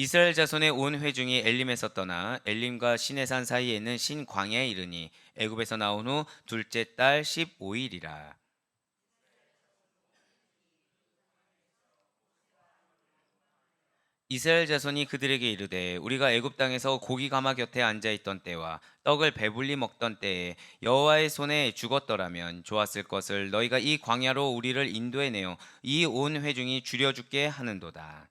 이스라엘 자손의 온 회중이 엘림에서 떠나 엘림과 시내산 사이에 있는 신광야에 이르니 애굽에서 나온 후 둘째 달 15일이라. 이스라엘 자손이 그들에게 이르되 우리가 애굽 땅에서 고기 가마 곁에 앉아 있던 때와 떡을 배불리 먹던 때에 여호와의 손에 죽었더라면 좋았을 것을 너희가 이 광야로 우리를 인도해 내어 이 온 회중이 줄여 죽게 하는도다.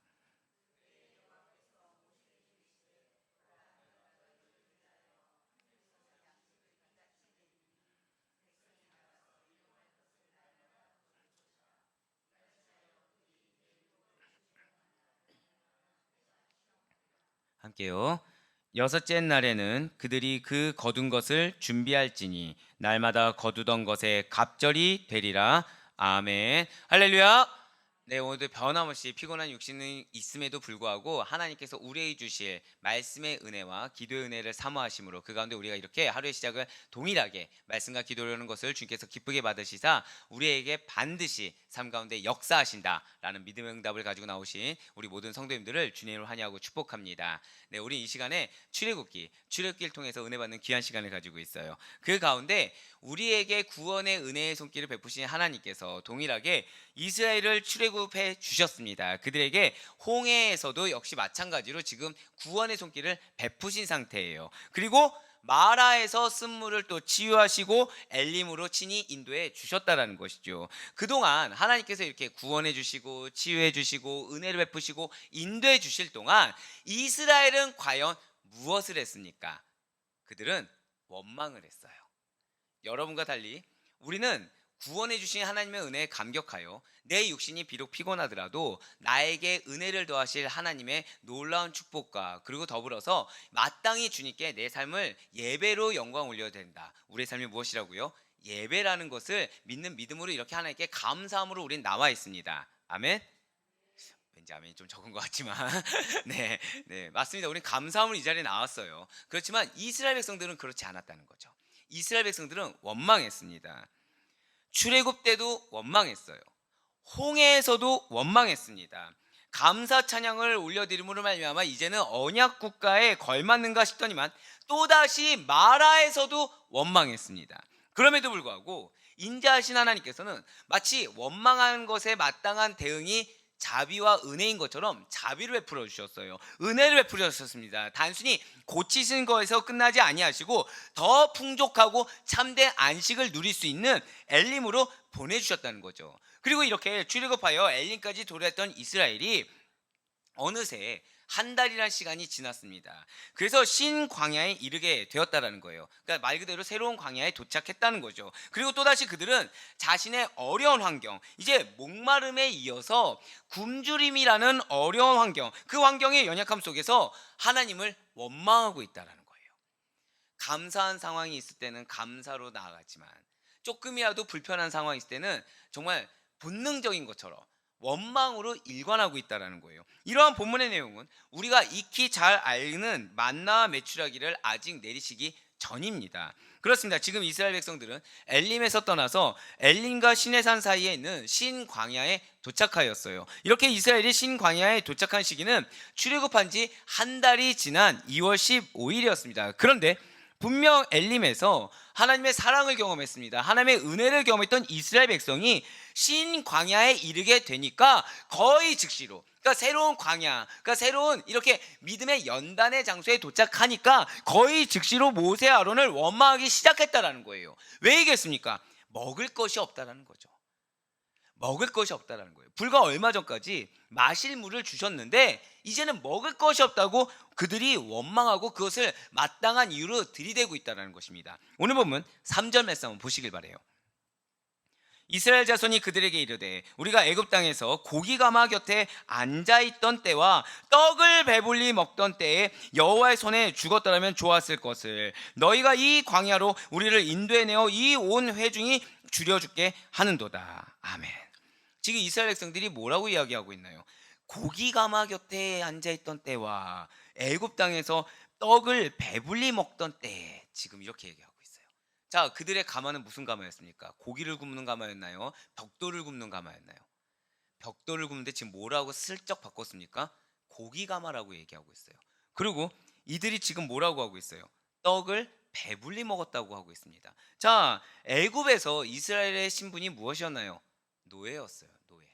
함께요. 여섯째 날에는 그들이 그 거둔 것을 준비할지니 날마다 거두던 것에 갑절이 되리라. 아멘. 할렐루야. 네, 오늘도 변함없이 피곤한 육신이 있음에도 불구하고 하나님께서 우리에게 주실 말씀의 은혜와 기도의 은혜를 사모하심으로 그 가운데 우리가 이렇게 하루의 시작을 동일하게 말씀과 기도를 하는 것을 주님께서 기쁘게 받으시사 우리에게 반드시 삶 가운데 역사하신다라는 믿음의 응답을 가지고 나오신 우리 모든 성도님들을 주님으로 환영하고 축복합니다. 네, 우리 이 시간에 출애굽기를 통해서 은혜 받는 귀한 시간을 가지고 있어요. 그 가운데 우리에게 구원의 은혜의 손길을 베푸신 하나님께서 동일하게 이스라엘을 출애굽해 주셨습니다. 그들에게 홍해에서도 역시 마찬가지로 지금 구원의 손길을 베푸신 상태예요. 그리고 마라에서 쓴물을 또 치유하시고 엘림으로 친히 인도해 주셨다라는 것이죠. 그동안 하나님께서 이렇게 구원해 주시고 치유해 주시고 은혜를 베푸시고 인도해 주실 동안 이스라엘은 과연 무엇을 했습니까? 그들은 원망을 했어요. 여러분과 달리 우리는 구원해 주신 하나님의 은혜에 감격하여 내 육신이 비록 피곤하더라도 나에게 은혜를 더하실 하나님의 놀라운 축복과 그리고 더불어서 마땅히 주님께 내 삶을 예배로 영광 올려야 된다. 우리의 삶이 무엇이라고요? 예배라는 것을 믿는 믿음으로 이렇게 하나님께 감사함으로 우린 나와 있습니다. 아멘. 왠지 아멘이 좀 적은 것 같지만 네, 네, 맞습니다. 우린 감사함으로 이 자리에 나왔어요. 그렇지만 이스라엘 백성들은 그렇지 않았다는 거죠. 이스라엘 백성들은 원망했습니다. 출애굽 때도 원망했어요. 홍해에서도 원망했습니다. 감사 찬양을 올려드림으로 말미암아 이제는 언약 국가에 걸맞는가 싶더니만 또다시 마라에서도 원망했습니다. 그럼에도 불구하고 인자하신 하나님께서는 마치 원망한 것에 마땅한 대응이 자비와 은혜인 것처럼 자비를 베풀어 주셨어요. 은혜를 베풀어 주셨습니다. 단순히 고치신 거에서 끝나지 아니하시고 더 풍족하고 참된 안식을 누릴 수 있는 엘림으로 보내주셨다는 거죠. 그리고 이렇게 출애굽하여 엘림까지 도래했던 이스라엘이 어느새 한 달이라는 시간이 지났습니다. 그래서 신광야에 이르게 되었다라는 거예요. 그러니까 말 그대로 새로운 광야에 도착했다는 거죠. 그리고 또다시 그들은 자신의 어려운 환경, 이제 목마름에 이어서 굶주림이라는 어려운 환경, 그 환경의 연약함 속에서 하나님을 원망하고 있다라는 거예요. 감사한 상황이 있을 때는 감사로 나아가지만 조금이라도 불편한 상황이 있을 때는 정말 본능적인 것처럼 원망으로 일관하고 있다라는 거예요. 이러한 본문의 내용은 우리가 익히 잘 알는 만나와 메추라기를 아직 내리시기 전입니다. 그렇습니다. 지금 이스라엘 백성들은 엘림에서 떠나서 엘림과 시내산 사이에 있는 신광야에 도착하였어요. 이렇게 이스라엘이 신광야에 도착한 시기는 출애굽한 지 한 달이 지난 2월 15일이었습니다. 그런데 분명 엘림에서 하나님의 사랑을 경험했습니다. 하나님의 은혜를 경험했던 이스라엘 백성이 신광야에 이르게 되니까 거의 즉시로, 그러니까 새로운 광야, 그러니까 새로운 이렇게 믿음의 연단의 장소에 도착하니까 거의 즉시로 모세 아론을 원망하기 시작했다라는 거예요. 왜 이겠습니까? 먹을 것이 없다라는 거죠. 먹을 것이 없다라는 거예요. 불과 얼마 전까지 마실 물을 주셨는데 이제는 먹을 것이 없다고 그들이 원망하고 그것을 마땅한 이유로 들이대고 있다는 것입니다. 오늘 보면 3절 말씀 한번 보시길 바래요. 이스라엘 자손이 그들에게 이르되 우리가 애굽 땅에서 고기 가마 곁에 앉아 있던 때와 떡을 배불리 먹던 때에 여호와의 손에 죽었더라면 좋았을 것을 너희가 이 광야로 우리를 인도해 내어 이 온 회중이 줄여 죽게 하는도다. 아멘. 지금 이스라엘 백성들이 뭐라고 이야기하고 있나요? 고기 가마 곁에 앉아 있던 때와 애굽 땅에서 떡을 배불리 먹던 때, 지금 이렇게 얘기하고 있어요. 자, 그들의 가마는 무슨 가마였습니까? 고기를 굽는 가마였나요? 벽돌을 굽는 가마였나요? 벽돌을 굽는데 지금 뭐라고 슬쩍 바꿨습니까? 고기가마라고 얘기하고 있어요. 그리고 이들이 지금 뭐라고 하고 있어요? 떡을 배불리 먹었다고 하고 있습니다. 자, 애굽에서 이스라엘의 신분이 무엇이었나요? 노예였어요. 노예.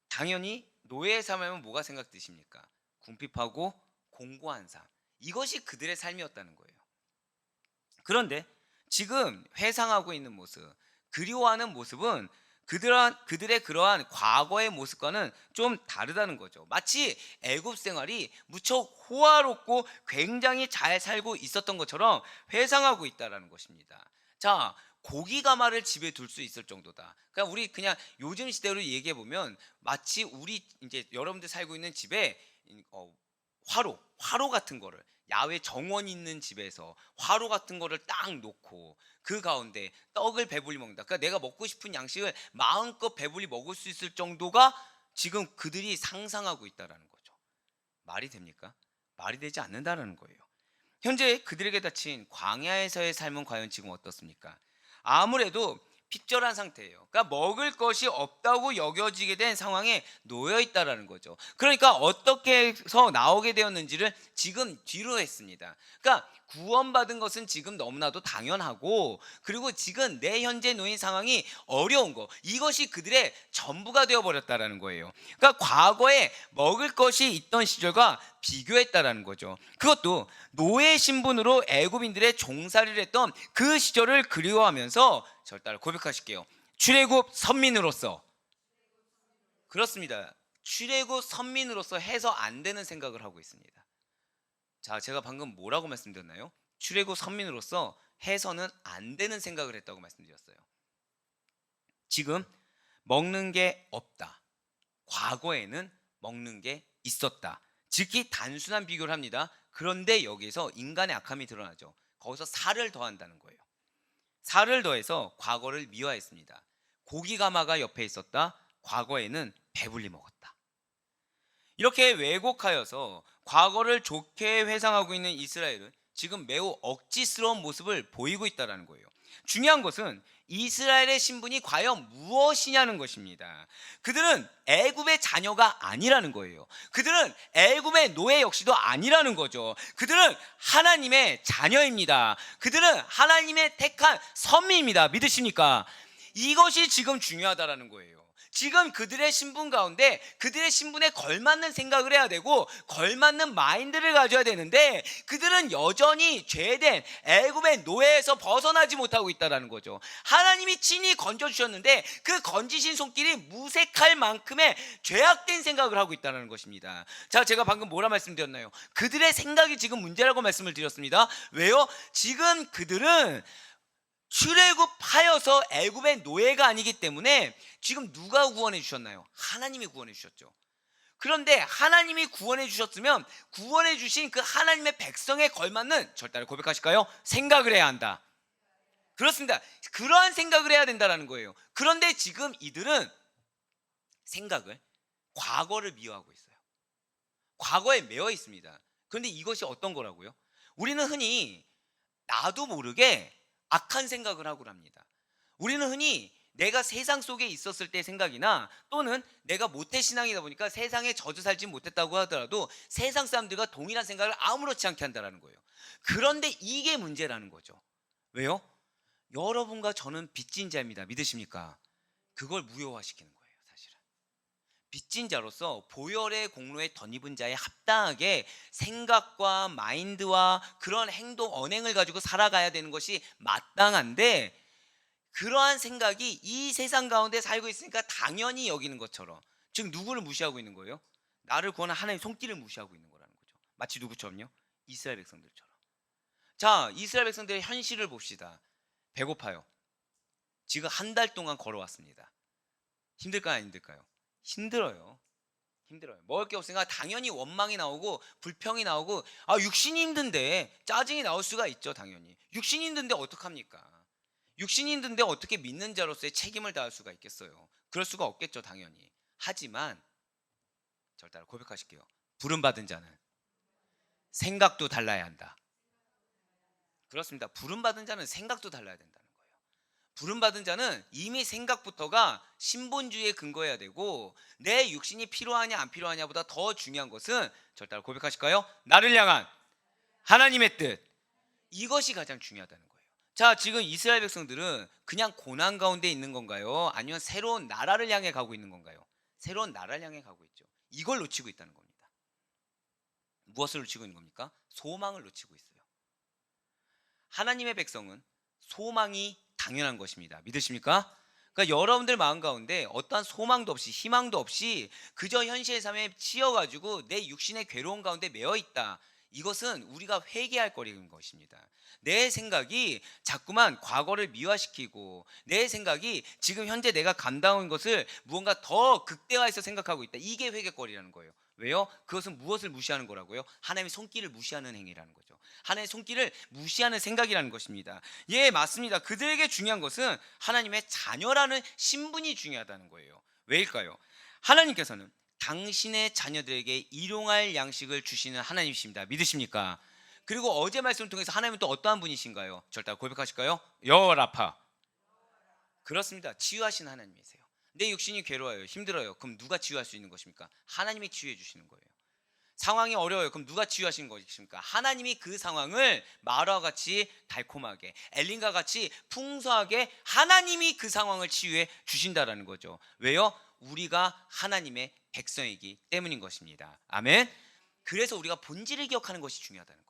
당연히 노예의 삶하면 뭐가 생각드십니까? 궁핍하고 공고한 삶. 이것이 그들의 삶이었다는 거예요. 그런데 지금 회상하고 있는 모습, 그리워하는 모습은 그들의 그러한 과거의 모습과는 좀 다르다는 거죠. 마치 애굽 생활이 무척 호화롭고 굉장히 잘 살고 있었던 것처럼 회상하고 있다라는 것입니다. 자, 고기 가마를 집에 둘 수 있을 정도다. 그러니까 우리 그냥 요즘 시대로 얘기해 보면 마치 우리 이제 여러분들 살고 있는 집에 화로 같은 거를 야외 정원 있는 집에서 화로 같은 거를 딱 놓고 그 가운데 떡을 배불리 먹는다. 그러니까 내가 먹고 싶은 양식을 마음껏 배불리 먹을 수 있을 정도가 지금 그들이 상상하고 있다라는 거죠. 말이 됩니까? 말이 되지 않는다라는 거예요. 현재 그들에게 닥친 광야에서의 삶은 과연 지금 어떻습니까? 아무래도 핍절한 상태예요. 그러니까 먹을 것이 없다고 여겨지게 된 상황에 놓여 있다라는 거죠. 그러니까 어떻게 해서 나오게 되었는지를 지금 뒤로 했습니다. 그러니까 구원받은 것은 지금 너무나도 당연하고, 그리고 지금 내 현재 놓인 상황이 어려운 거, 이것이 그들의 전부가 되어버렸다라는 거예요. 그러니까 과거에 먹을 것이 있던 시절과 비교했다라는 거죠. 그것도 노예 신분으로 애굽인들의 종살이를 했던 그 시절을 그리워하면서 저를 따라 고백하실게요. 출애굽 선민으로서, 그렇습니다. 출애굽 선민으로서 해서 안 되는 생각을 하고 있습니다. 자, 제가 방금 뭐라고 말씀드렸나요? 출애굽 선민으로서 해서는 안 되는 생각을 했다고 말씀드렸어요. 지금 먹는 게 없다. 과거에는 먹는 게 있었다. 즉히 단순한 비교를 합니다. 그런데 여기서 인간의 악함이 드러나죠. 거기서 살을 더한다는 거예요. 살을 더해서 과거를 미화했습니다. 고기 가마가 옆에 있었다. 과거에는 배불리 먹었다. 이렇게 왜곡하여서 과거를 좋게 회상하고 있는 이스라엘은 지금 매우 억지스러운 모습을 보이고 있다는 거예요. 중요한 것은 이스라엘의 신분이 과연 무엇이냐는 것입니다. 그들은 애굽의 자녀가 아니라는 거예요. 그들은 애굽의 노예 역시도 아니라는 거죠. 그들은 하나님의 자녀입니다. 그들은 하나님의 택한 선민입니다. 믿으십니까? 이것이 지금 중요하다라는 거예요. 지금 그들의 신분 가운데 그들의 신분에 걸맞는 생각을 해야 되고 걸맞는 마인드를 가져야 되는데, 그들은 여전히 죄된 애굽의 노예에서 벗어나지 못하고 있다는 거죠. 하나님이 친히 건져주셨는데 그 건지신 손길이 무색할 만큼의 죄악된 생각을 하고 있다는 것입니다. 자, 제가 방금 뭐라 말씀드렸나요? 그들의 생각이 지금 문제라고 말씀을 드렸습니다. 왜요? 지금 그들은 출애굽하여서 애굽의 노예가 아니기 때문에 지금 누가 구원해 주셨나요? 하나님이 구원해 주셨죠. 그런데 하나님이 구원해 주셨으면 구원해 주신 그 하나님의 백성에 걸맞는, 절 따라 고백하실까요? 생각을 해야 한다. 그렇습니다. 그러한 생각을 해야 된다는 거예요. 그런데 지금 이들은 생각을, 과거를 미워하고 있어요. 과거에 매여 있습니다. 그런데 이것이 어떤 거라고요? 우리는 흔히 나도 모르게 악한 생각을 하고 합니다. 우리는 흔히 내가 세상 속에 있었을 때 생각이나, 또는 내가 모태신앙이다 보니까 세상에 젖어 살지 못했다고 하더라도 세상 사람들과 동일한 생각을 아무렇지 않게 한다는 거예요. 그런데 이게 문제라는 거죠. 왜요? 여러분과 저는 빚진 자입니다. 믿으십니까? 그걸 무효화시키는 거예요. 사실은 빚진 자로서 보혈의 공로에 덧입은 자에 합당하게 생각과 마인드와 그런 행동 언행을 가지고 살아가야 되는 것이 마땅한데, 그러한 생각이 이 세상 가운데 살고 있으니까 당연히 여기는 것처럼, 즉 누구를 무시하고 있는 거예요? 나를 구원한 하나님의 손길을 무시하고 있는 거라는 거죠. 마치 누구처럼요? 이스라엘 백성들처럼. 자, 이스라엘 백성들의 현실을 봅시다. 배고파요. 지금 한 달 동안 걸어왔습니다. 힘들까요? 안 힘들까요? 힘들어요. 힘들어요. 먹을 게 없으니까 당연히 원망이 나오고 불평이 나오고, 육신이 힘든데 짜증이 나올 수가 있죠. 당연히 육신이 힘든데 어떡합니까? 육신이 힘든데 어떻게 믿는 자로서의 책임을 다할 수가 있겠어요? 그럴 수가 없겠죠. 당연히. 하지만 절 따라 고백하실게요. 부름받은 자는 생각도 달라야 한다. 그렇습니다. 부름받은 자는 생각도 달라야 된다는 거예요. 부름받은 자는 이미 생각부터가 신본주의에 근거해야 되고, 내 육신이 필요하냐 안 필요하냐보다 더 중요한 것은, 저를 따라 고백하실까요? 나를 향한 하나님의 뜻, 이것이 가장 중요하다는 거예요. 자, 지금 이스라엘 백성들은 그냥 고난 가운데 있는 건가요? 아니면 새로운 나라를 향해 가고 있는 건가요? 새로운 나라를 향해 가고 있죠. 이걸 놓치고 있다는 겁니다. 무엇을 놓치고 있는 겁니까? 소망을 놓치고 있어요. 하나님의 백성은 소망이 당연한 것입니다. 믿으십니까? 그러니까 여러분들 마음 가운데 어떠한 소망도 없이 희망도 없이 그저 현실의 삶에 치여가지고 내 육신의 괴로움 가운데 매여 있다. 이것은 우리가 회개할 거리인 것입니다. 내 생각이 자꾸만 과거를 미화시키고, 내 생각이 지금 현재 내가 감당한 것을 무언가 더 극대화해서 생각하고 있다. 이게 회개거리라는 거예요. 왜요? 그것은 무엇을 무시하는 거라고요? 하나님의 손길을 무시하는 행위라는 거죠. 하나님의 손길을 무시하는 생각이라는 것입니다. 예, 맞습니다. 그들에게 중요한 것은 하나님의 자녀라는 신분이 중요하다는 거예요. 왜일까요? 하나님께서는 당신의 자녀들에게 일용할 양식을 주시는 하나님이십니다. 믿으십니까? 그리고 어제 말씀을 통해서 하나님은 또 어떠한 분이신가요? 저를 따라 고백하실까요? 여호와라파. 그렇습니다. 치유하시는 하나님이세요. 내 육신이 괴로워요, 힘들어요. 그럼 누가 치유할 수 있는 것입니까? 하나님이 치유해 주시는 거예요. 상황이 어려워요. 그럼 누가 치유하시는 것입니까? 하나님이 그 상황을 마라와 같이 달콤하게, 엘린과 같이 풍성하게 하나님이 그 상황을 치유해 주신다라는 거죠. 왜요? 우리가 하나님의 백성이기 때문인 것입니다. 아멘. 그래서 우리가 본질을 기억하는 것이 중요하다는 거예요.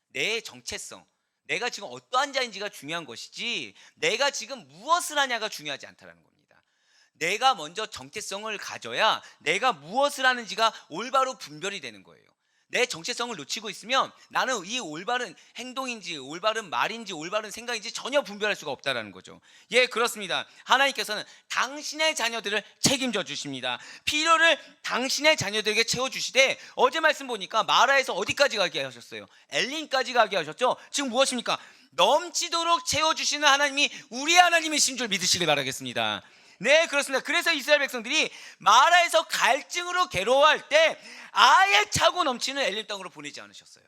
내 정체성, 내가 지금 어떠한 자인지가 중요한 것이지, 내가 지금 무엇을 하냐가 중요하지 않다는 겁니다. 내가 먼저 정체성을 가져야 내가 무엇을 하는지가 올바로 분별이 되는 거예요. 내 정체성을 놓치고 있으면 나는 이 올바른 행동인지 올바른 말인지 올바른 생각인지 전혀 분별할 수가 없다는 거죠. 예, 그렇습니다. 하나님께서는 당신의 자녀들을 책임져 주십니다. 필요를 당신의 자녀들에게 채워주시되, 어제 말씀 보니까 마라에서 어디까지 가게 하셨어요? 엘린까지 가게 하셨죠. 지금 무엇입니까? 넘치도록 채워주시는 하나님이 우리 하나님이신 줄 믿으시길 바라겠습니다. 네, 그렇습니다. 그래서 이스라엘 백성들이 마라에서 갈증으로 괴로워할 때 아예 차고 넘치는 엘림 땅으로 보내지 않으셨어요.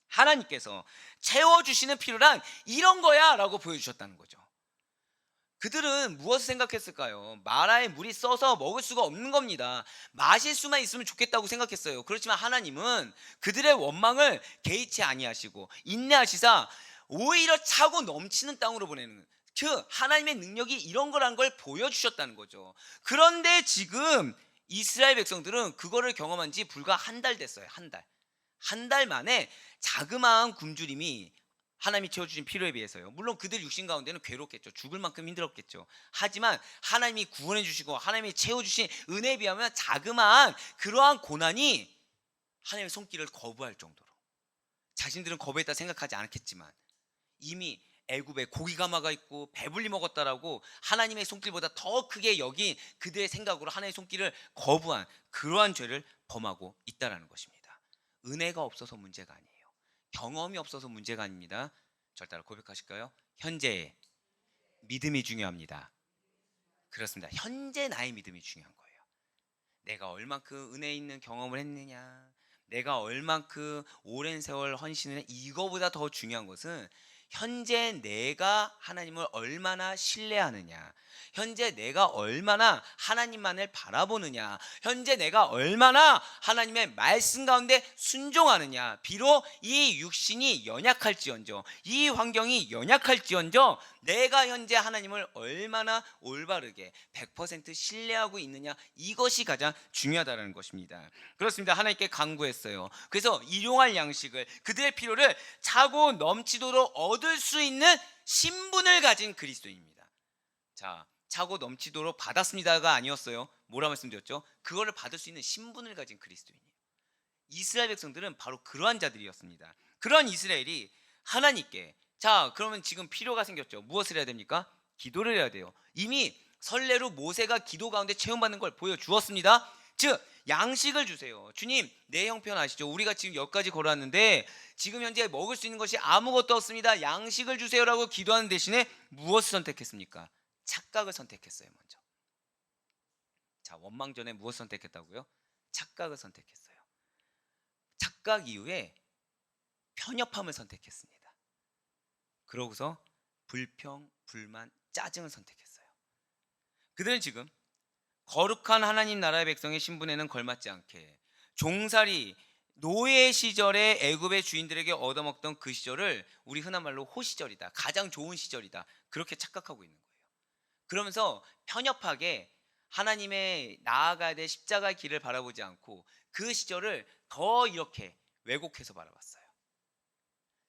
하나님께서 채워주시는 필요란 이런 거야 라고 보여주셨다는 거죠. 그들은 무엇을 생각했을까요? 마라에 물이 써서 먹을 수가 없는 겁니다. 마실 수만 있으면 좋겠다고 생각했어요. 그렇지만 하나님은 그들의 원망을 개의치 아니하시고 인내하시사 오히려 차고 넘치는 땅으로 보내는 거예요. 즉 하나님의 능력이 이런 거란 걸 보여주셨다는 거죠. 그런데 지금 이스라엘 백성들은 그거를 경험한 지 불과 한 달 됐어요. 한 달 만에 자그마한 굶주림이 하나님이 채워주신 필요에 비해서요. 물론 그들 육신 가운데는 괴롭겠죠. 죽을 만큼 힘들었겠죠. 하지만 하나님이 구원해 주시고 하나님이 채워주신 은혜에 비하면 자그마한 그러한 고난이 하나님의 손길을 거부할 정도로, 자신들은 거부했다 생각하지 않았겠지만 이미 애굽에 고기가 막아 있고 배불리 먹었다라고 하나님의 손길보다 더 크게 여긴 그들의 생각으로 하나님의 손길을 거부한 그러한 죄를 범하고 있다라는 것입니다. 은혜가 없어서 문제가 아니에요. 경험이 없어서 문제가 아닙니다. 저를 따라 고백하실까요? 현재의 믿음이 중요합니다. 그렇습니다. 현재 나의 믿음이 중요한 거예요. 내가 얼만큼 은혜 있는 경험을 했느냐, 내가 얼만큼 오랜 세월 헌신을 해, 이거보다 더 중요한 것은 현재 내가 하나님을 얼마나 신뢰하느냐, 현재 내가 얼마나 하나님만을 바라보느냐, 현재 내가 얼마나 하나님의 말씀 가운데 순종하느냐. 비록 이 육신이 연약할지언정, 이 환경이 연약할지언정 내가 현재 하나님을 얼마나 올바르게 100% 신뢰하고 있느냐, 이것이 가장 중요하다는 것입니다. 그렇습니다. 하나님께 간구했어요. 그래서 일용할 양식을, 그들의 필요를 차고 넘치도록 얻을 수 있는 신분을 가진 그리스도인입니다. 자, 차고 넘치도록 받았습니다가 아니었어요. 뭐라 말씀드렸죠? 그거를 받을 수 있는 신분을 가진 그리스도인이에요. 이스라엘 백성들은 바로 그러한 자들이었습니다. 그런 이스라엘이 하나님께, 자 그러면 지금 필요가 생겼죠. 무엇을 해야 됩니까? 기도를 해야 돼요. 이미 선례로 모세가 기도 가운데 체험받는 걸 보여주었습니다. 즉 양식을 주세요. 주님, 내 형편 아시죠? 우리가 지금 여기까지 걸어왔는데 지금 현재 먹을 수 있는 것이 아무것도 없습니다. 양식을 주세요라고 기도하는 대신에 무엇을 선택했습니까? 착각을 선택했어요. 먼저. 자, 원망 전에 무엇을 선택했다고요? 착각을 선택했어요. 착각 이후에 편협함을 선택했습니다. 그러고서 불평, 불만, 짜증을 선택했어요. 그들은 지금 거룩한 하나님 나라의 백성의 신분에는 걸맞지 않게 종살이 노예 시절에 애굽의 주인들에게 얻어먹던 그 시절을 우리 흔한 말로 호시절이다, 가장 좋은 시절이다, 그렇게 착각하고 있는 거예요. 그러면서 편협하게 하나님의 나아가야 될 십자가의 길을 바라보지 않고 그 시절을 더 이렇게 왜곡해서 바라봤어요.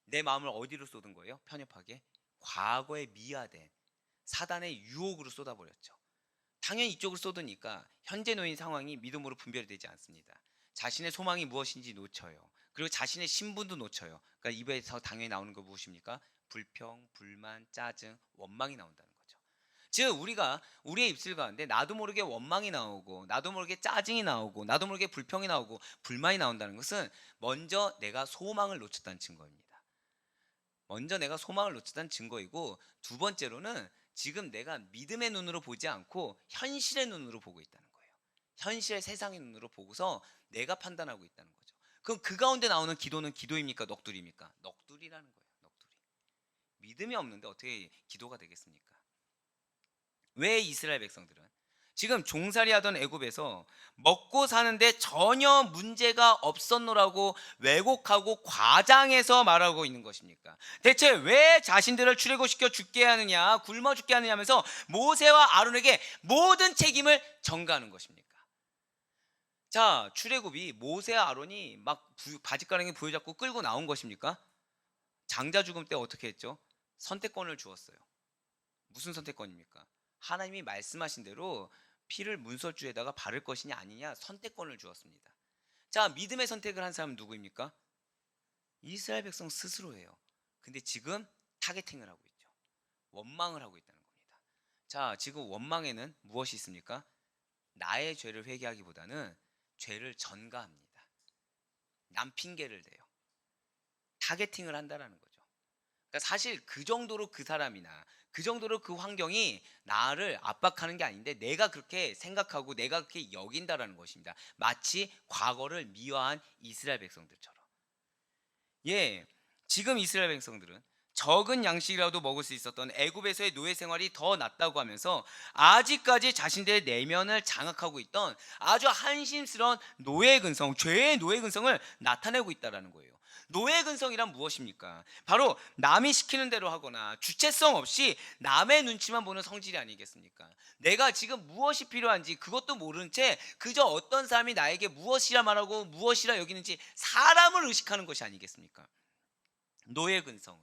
내 마음을 어디로 쏟은 거예요? 편협하게 과거에 미화된 사단의 유혹으로 쏟아버렸죠. 당연히 이쪽으로 쏟으니까 현재 놓인 상황이 믿음으로 분별이 되지 않습니다. 자신의 소망이 무엇인지 놓쳐요. 그리고 자신의 신분도 놓쳐요. 그러니까 입에서 당연히 나오는 거 무엇입니까? 불평, 불만, 짜증, 원망이 나온다는 거죠. 즉 우리가 우리의 입술 가운데 나도 모르게 원망이 나오고 나도 모르게 짜증이 나오고 나도 모르게 불평이 나오고 불만이 나온다는 것은 먼저 내가 소망을 놓쳤다는 증거입니다. 먼저 내가 소망을 놓쳤다는 증거이고, 두 번째로는 지금 내가 믿음의 눈으로 보지 않고 현실의 눈으로 보고 있다는 거예요. 현실의 세상의 눈으로 보고서 내가 판단하고 있다는 거죠. 그럼 그 가운데 나오는 기도는 기도입니까? 넋두리입니까? 넋두리라는 거예요. 넋두리. 믿음이 없는데 어떻게 기도가 되겠습니까? 왜 이스라엘 백성들은 지금 종살이 하던 애굽에서 먹고 사는데 전혀 문제가 없었노라고 왜곡하고 과장해서 말하고 있는 것입니까? 대체 왜 자신들을 출애굽시켜 죽게 하느냐, 굶어 죽게 하느냐 하면서 모세와 아론에게 모든 책임을 전가하는 것입니까? 자, 출애굽이 모세와 아론이 막 바짓가랑이 부여잡고 끌고 나온 것입니까? 장자 죽음 때 어떻게 했죠? 선택권을 주었어요. 무슨 선택권입니까? 하나님이 말씀하신 대로 피를 문설주에다가 바를 것이냐 아니냐 선택권을 주었습니다. 자, 믿음의 선택을 한 사람은 누구입니까? 이스라엘 백성 스스로예요. 근데 지금 타겟팅을 하고 있죠. 원망을 하고 있다는 겁니다. 자, 지금 원망에는 무엇이 있습니까? 나의 죄를 회개하기보다는 죄를 전가합니다. 남 핑계를 대요. 타겟팅을 한다라는 거죠. 그러니까 사실 그 정도로 그 사람이나 그 정도로 그 환경이 나를 압박하는 게 아닌데 내가 그렇게 생각하고 내가 그렇게 여긴다라는 것입니다. 마치 과거를 미화한 이스라엘 백성들처럼. 예, 지금 이스라엘 백성들은 적은 양식이라도 먹을 수 있었던 애굽에서의 노예 생활이 더 낫다고 하면서 아직까지 자신들의 내면을 장악하고 있던 아주 한심스러운 노예 근성, 죄의 노예 근성을 나타내고 있다는 거예요. 노예 근성이란 무엇입니까? 바로 남이 시키는 대로 하거나 주체성 없이 남의 눈치만 보는 성질이 아니겠습니까? 내가 지금 무엇이 필요한지 그것도 모르는 채 그저 어떤 사람이 나에게 무엇이라 말하고 무엇이라 여기는지 사람을 의식하는 것이 아니겠습니까? 노예 근성을,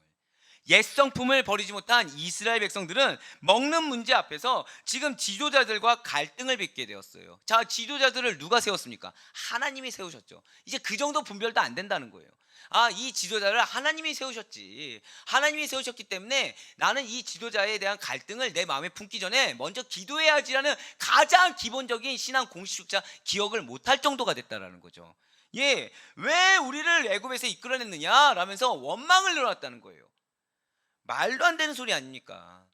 옛 성품을 버리지 못한 이스라엘 백성들은 먹는 문제 앞에서 지금 지도자들과 갈등을 빚게 되었어요. 자, 지도자들을 누가 세웠습니까? 하나님이 세우셨죠. 이제 그 정도 분별도 안 된다는 거예요. 아, 이 지도자를 하나님이 세우셨지. 하나님이 세우셨기 때문에 나는 이 지도자에 대한 갈등을 내 마음에 품기 전에 먼저 기도해야지라는 가장 기본적인 신앙 공식조차 기억을 못할 정도가 됐다라는 거죠. 예, 왜 우리를 애굽에서 이끌어냈느냐 라면서 원망을 늘어놨다는 거예요. 말도 안 되는 소리 아닙니까?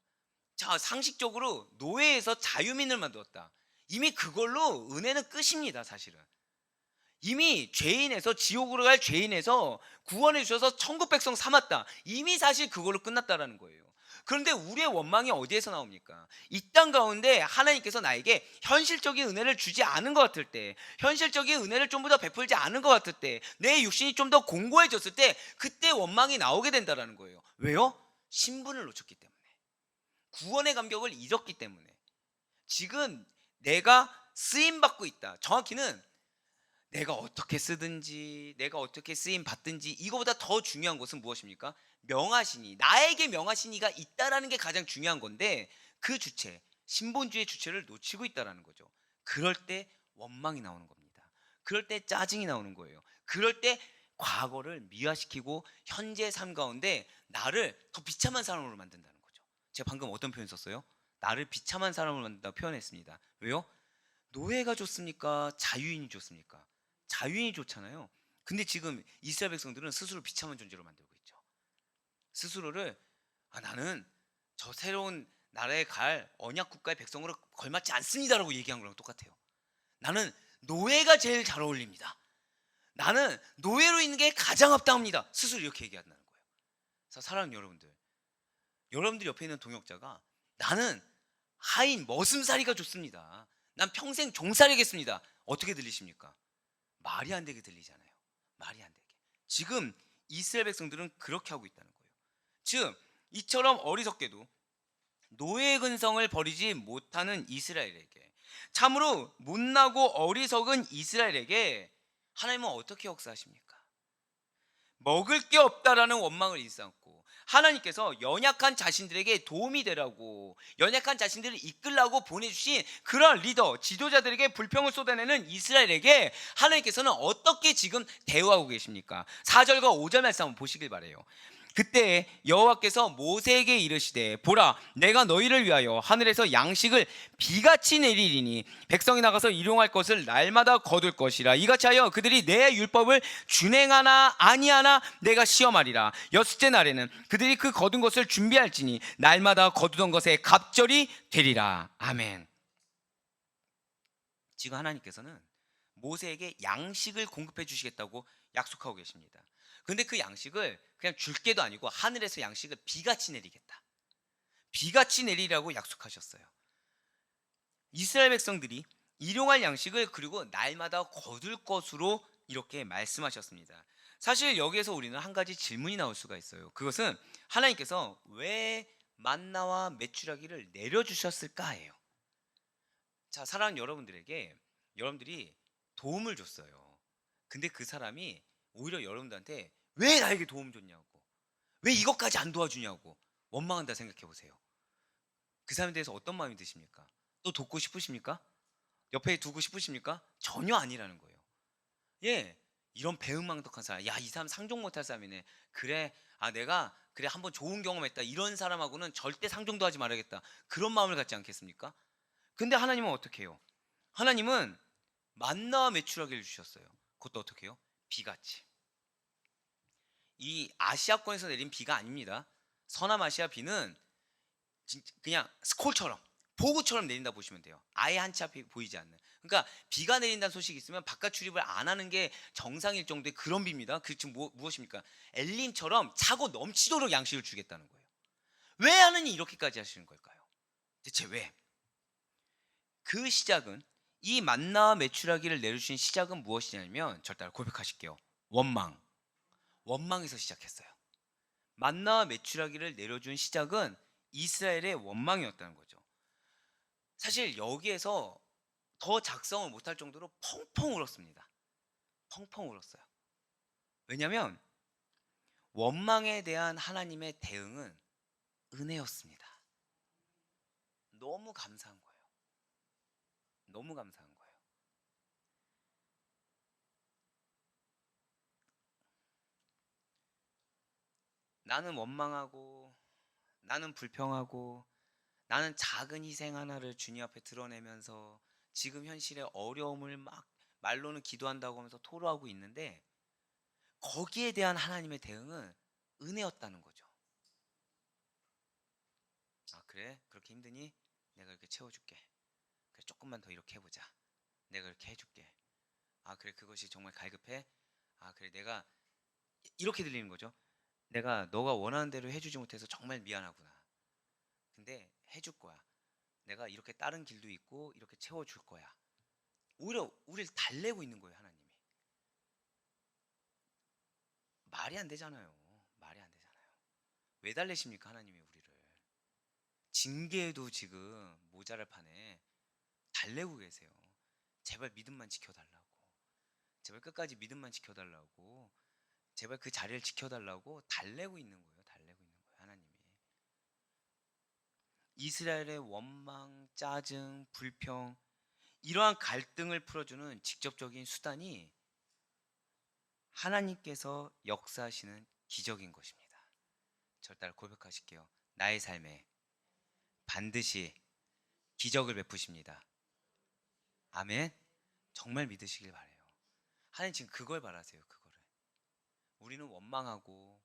자, 상식적으로 노예에서 자유민을 만들었다. 이미 그걸로 은혜는 끝입니다, 사실은. 이미 죄인에서 지옥으로 갈 죄인에서 구원해 주셔서 천국 백성 삼았다. 이미 사실 그걸로 끝났다라는 거예요. 그런데 우리의 원망이 어디에서 나옵니까? 이 땅 가운데 하나님께서 나에게 현실적인 은혜를 주지 않은 것 같을 때, 현실적인 은혜를 좀 더 베풀지 않은 것 같을 때, 내 육신이 좀 더 공고해졌을 때 그때 원망이 나오게 된다라는 거예요. 왜요? 신분을 놓쳤기 때문에, 구원의 감격을 잃었기 때문에. 지금 내가 쓰임 받고 있다. 정확히는 내가 어떻게 쓰든지 내가 어떻게 쓰임 받든지 이거보다 더 중요한 것은 무엇입니까? 명하시니, 나에게 명하시니가 있다라는 게 가장 중요한 건데 그 주체, 신본주의 주체를 놓치고 있다라는 거죠. 그럴 때 원망이 나오는 겁니다. 그럴 때 짜증이 나오는 거예요. 그럴 때 과거를 미화시키고 현재 삶 가운데 나를 더 비참한 사람으로 만든다는 거죠. 제가 방금 어떤 표현 썼어요? 나를 비참한 사람으로 만든다고 표현했습니다. 왜요? 노예가 좋습니까? 자유인이 좋습니까? 자유인이 좋잖아요. 근데 지금 이스라엘 백성들은 스스로 비참한 존재로 만들고 있죠. 스스로를 나는 저 새로운 나라에 갈 언약 국가의 백성으로 걸맞지 않습니다라고 얘기한 거랑 똑같아요. 나는 노예가 제일 잘 어울립니다. 나는 노예로 있는 게 가장 합당합니다. 스스로 이렇게 얘기한다는 거예요. 그래서 사랑하는 여러분들, 여러분들 옆에 있는 동역자가 나는 하인 머슴살이가 좋습니다. 난 평생 종살이겠습니다. 어떻게 들리십니까? 말이 안 되게 들리잖아요. 말이 안 되게. 지금 이스라엘 백성들은 그렇게 하고 있다는 거예요. 즉 이처럼 어리석게도 노예의 근성을 버리지 못하는 이스라엘에게, 참으로 못나고 어리석은 이스라엘에게 하나님은 어떻게 역사하십니까? 먹을 게 없다라는 원망을 일삼고 하나님께서 연약한 자신들에게 도움이 되라고, 연약한 자신들을 이끌라고 보내주신 그런 리더, 지도자들에게 불평을 쏟아내는 이스라엘에게 하나님께서는 어떻게 지금 대우하고 계십니까? 4절과 5절 말씀 한번 보시길 바라요. 그때 여호와께서 모세에게 이르시되 보라, 내가 너희를 위하여 하늘에서 양식을 비같이 내리리니 백성이 나가서 일용할 것을 날마다 거둘 것이라. 이같이 하여 그들이 내 율법을 준행하나 아니하나 내가 시험하리라. 여섯째 날에는 그들이 그 거둔 것을 준비할지니 날마다 거두던 것에 갑절이 되리라. 아멘. 지금 하나님께서는 모세에게 양식을 공급해 주시겠다고 약속하고 계십니다. 근데 그 양식을 그냥 줄 게도 아니고 하늘에서 양식을 비같이 내리겠다, 비같이 내리라고 약속하셨어요. 이스라엘 백성들이 일용할 양식을 그리고 날마다 거둘 것으로 이렇게 말씀하셨습니다. 사실 여기에서 우리는 한 가지 질문이 나올 수가 있어요. 그것은 하나님께서 왜 만나와 메추라기를 내려주셨을까예요. 자, 사랑하는 여러분들에게 여러분들이 도움을 줬어요. 근데 그 사람이 오히려 여러분들한테 왜 나에게 도움 줬냐고, 왜 이것까지 안 도와주냐고 원망한다 생각해 보세요. 그 사람에 대해서 어떤 마음이 드십니까? 또 돕고 싶으십니까? 옆에 두고 싶으십니까? 전혀 아니라는 거예요. 예, 이런 배은망덕한 사람, 야, 이 사람 상종 못할 사람이네. 그래, 내가 그래 한번 좋은 경험했다. 이런 사람하고는 절대 상종도 하지 말아야겠다. 그런 마음을 갖지 않겠습니까? 근데 하나님은 어떻게 해요? 하나님은 만나와 메추라기를 주셨어요. 그것도 어떻게 해요? 비같이. 이 아시아권에서 내린 비가 아닙니다. 서남아시아 비는 그냥 스콜처럼, 폭우처럼 내린다 보시면 돼요. 아예 한 치 앞이 보이지 않는. 그러니까 비가 내린다는 소식이 있으면 바깥 출입을 안 하는 게 정상일 정도의 그런 비입니다. 그 지금 무엇입니까? 엘림처럼 차고 넘치도록 양식을 주겠다는 거예요. 왜 하느님 이렇게까지 하시는 걸까요? 대체 왜? 그 시작은, 이 만나와 메추라기를 내려주신 시작은 무엇이냐면, 절 따라 고백하실게요. 원망에서 시작했어요. 만나와 메추라기를 내려준 시작은 이스라엘의 원망이었다는 거죠. 사실 여기에서 더 작성을 못할 정도로 펑펑 울었습니다. 펑펑 울었어요. 왜냐하면 원망에 대한 하나님의 대응은 은혜였습니다. 너무 감사한 거예요. 너무 감사한 거예요. 나는 원망하고, 나는 불평하고, 나는 작은 희생 하나를 주님 앞에 드러내면서 지금 현실의 어려움을 막 말로는 기도한다고 하면서 토로하고 있는데, 거기에 대한 하나님의 대응은 은혜였다는 거죠. 아, 그래? 그렇게 힘드니? 내가 이렇게 채워줄게. 그래, 조금만 더 이렇게 해보자. 내가 이렇게 해줄게. 아, 그래, 그것이 정말 갈급해? 아, 그래, 내가 이렇게 들리는 거죠. 내가 너가 원하는 대로 해주지 못해서 정말 미안하구나. 근데 해줄 거야. 내가 이렇게 다른 길도 있고 이렇게 채워줄 거야. 오히려 우리를 달래고 있는 거예요, 하나님이. 말이 안 되잖아요. 말이 안 되잖아요. 왜 달래십니까, 하나님이 우리를? 징계에도 지금 모자랄 판에 달래고 계세요. 제발 믿음만 지켜달라고. 제발 끝까지 믿음만 지켜달라고. 제발 그 자리를 지켜달라고 달래고 있는 거예요. 달래고 있는 거예요, 하나님이. 이스라엘의 원망, 짜증, 불평, 이러한 갈등을 풀어주는 직접적인 수단이 하나님께서 역사하시는 기적인 것입니다. 절 따라 고백하실게요. 나의 삶에 반드시 기적을 베푸십니다. 아멘. 정말 믿으시길 바래요. 하나님 지금 그걸 바라세요. 그거를. 우리는 원망하고,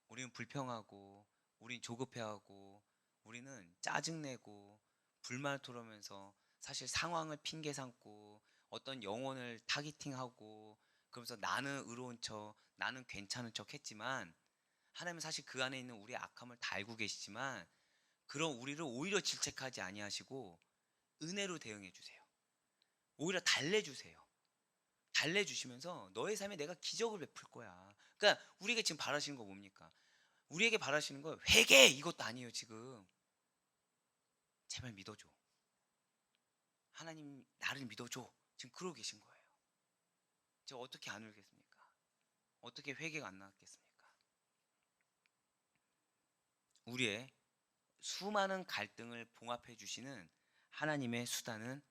우리는 불평하고, 우리는 조급해하고, 우리는 짜증내고 불만을 토로하면서 사실 상황을 핑계 삼고 어떤 영혼을 타깃팅하고, 그러면서 나는 의로운 척, 나는 괜찮은 척 했지만 하나님은 사실 그 안에 있는 우리의 악함을 다 알고 계시지만 그런 우리를 오히려 질책하지 아니하시고 은혜로 대응해 주세요. 오히려 달래주세요. 달래주시면서 너의 삶에 내가 기적을 베풀 거야. 그러니까 우리에게 지금 바라시는 거 뭡니까? 우리에게 바라시는 거 회개 이것도 아니에요. 지금 제발 믿어줘. 하나님 나를 믿어줘. 지금 그러고 계신 거예요. 제가 어떻게 안 울겠습니까? 어떻게 회개가 안 나왔겠습니까? 우리의 수많은 갈등을 봉합해 주시는 하나님의 수단은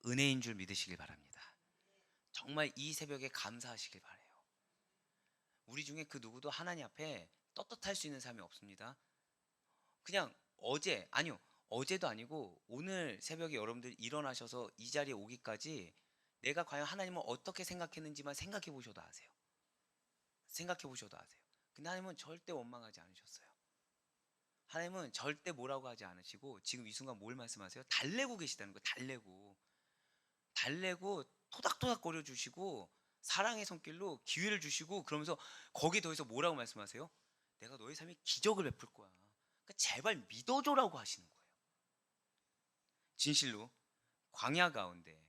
은혜인 줄 믿으시길 바랍니다. 정말 이 새벽에 감사하시길 바라요. 우리 중에 그 누구도 하나님 앞에 떳떳할 수 있는 삶이 없습니다. 그냥 어제도 아니고 오늘 새벽에 여러분들 일어나셔서 이 자리에 오기까지 내가 과연 하나님을 어떻게 생각했는지만 생각해 보셔도 아세요. 생각해 보셔도 아세요. 근데 하나님은 절대 원망하지 않으셨어요. 하나님은 절대 뭐라고 하지 않으시고 지금 이 순간 뭘 말씀하세요? 달래고 계시다는 거예요. 달래고 토닥토닥 거려 주시고 사랑의 손길로 기회를 주시고 그러면서 거기에 더해서 뭐라고 말씀하세요? 내가 너의 삶에 기적을 베풀 거야. 그러니까 제발 믿어줘라고 하시는 거예요. 진실로 광야 가운데